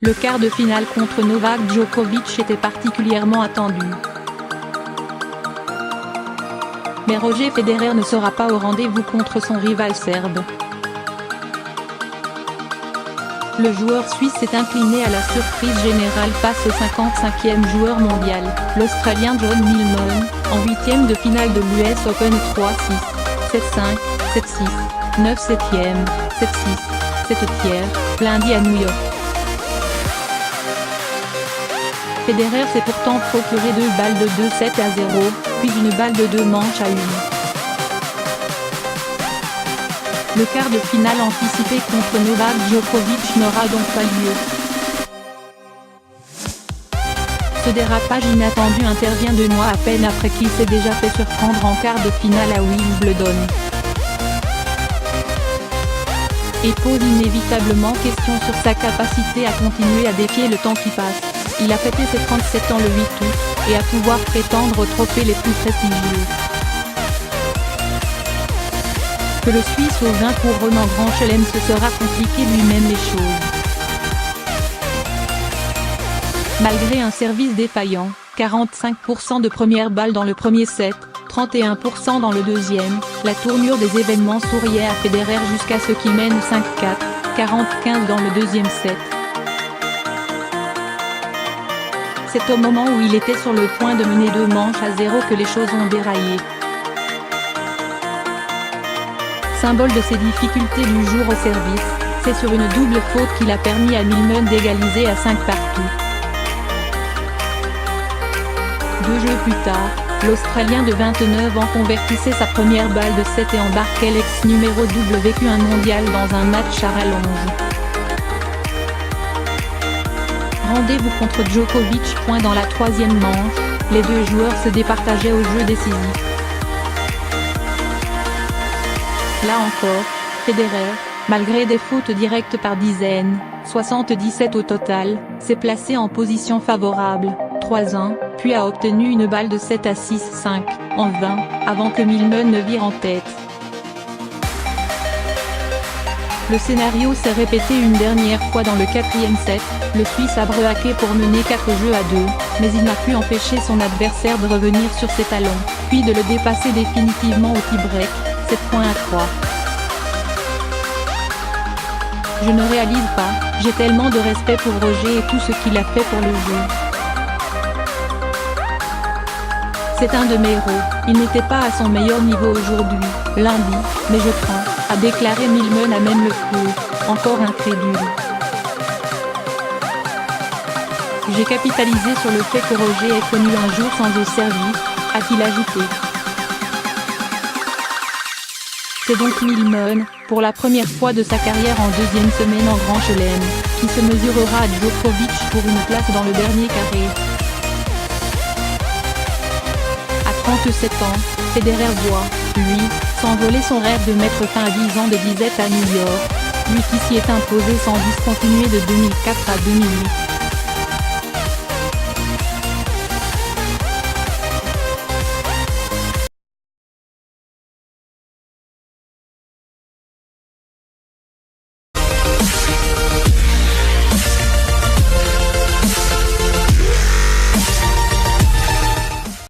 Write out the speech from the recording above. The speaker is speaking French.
Le quart de finale contre Novak Djokovic était particulièrement attendu. Mais Roger Federer ne sera pas au rendez-vous contre son rival serbe. Le joueur suisse s'est incliné à la surprise générale face au 55e joueur mondial, l'Australien John Millman, en huitième de finale de l'US Open 3-6, 7-5, 7-6, 9 septième, 7-6, 7 tiers, lundi à New York. Federer s'est pourtant procuré 2 balles de 2-7 à 0, puis une balle de 2 manches à 1. Le quart de finale anticipé contre Novak Djokovic n'aura donc pas lieu. Ce dérapage inattendu intervient 2 mois à peine après qu'il s'est déjà fait surprendre en quart de finale à Wimbledon. Et pose inévitablement question sur sa capacité à continuer à défier le temps qui passe. Il a fêté ses 37 ans le 8 août, et à pouvoir prétendre aux trophées les plus prestigieux. Que le Suisse aux 20 couronnes en Grand Chelem se sera compliqué lui-même les choses. Malgré un service défaillant, 45% de première balle dans le premier set, 31% dans le deuxième, la tournure des événements souriait à Federer jusqu'à ce qu'il mène 5-4, 40-15 dans le deuxième set. C'est au moment où il était sur le point de mener 2 manches à 0 que les choses ont déraillé. Symbole de ses difficultés du jour au service, c'est sur une double faute qu'il a permis à Millman d'égaliser à 5 partout. 2 jeux plus tard, l'Australien de 29 ans convertissait sa première balle de 7 et embarquait l'ex-numéro double vécu un mondial dans un match à rallonge. Rendez-vous contre Djokovic. Dans la 3e manche, les 2 joueurs se départageaient au jeu décisif. Là encore, Federer, malgré des fautes directes par dizaines, 77 au total, s'est placé en position favorable, 3-1, puis a obtenu une balle de 7 à 6-5, en 20, avant que Millman ne vire en tête. Le scénario s'est répété une dernière fois dans le 4e set, le Suisse a braqué pour mener 4 jeux à 2, mais il n'a pu empêcher son adversaire de revenir sur ses talons, puis de le dépasser définitivement au tie-break, 7 points à 3. Je ne réalise pas, j'ai tellement de respect pour Roger et tout ce qu'il a fait pour le jeu. C'est un de mes héros, il n'était pas à son meilleur niveau aujourd'hui, lundi, mais je prends, a déclaré Millman à même le cours, encore incrédule. J'ai capitalisé sur le fait que Roger ait connu un jour sans au service, a-t-il ajouté. C'est donc Millman, pour la première fois de sa carrière en 2e semaine en Grand Chelem, qui se mesurera à Djokovic pour une place dans le dernier carré. À 37 ans, Federer voit, lui, s'envoler son rêve de mettre fin à 10 ans de disette à New York, lui qui s'y est imposé sans discontinuer de 2004 à 2008.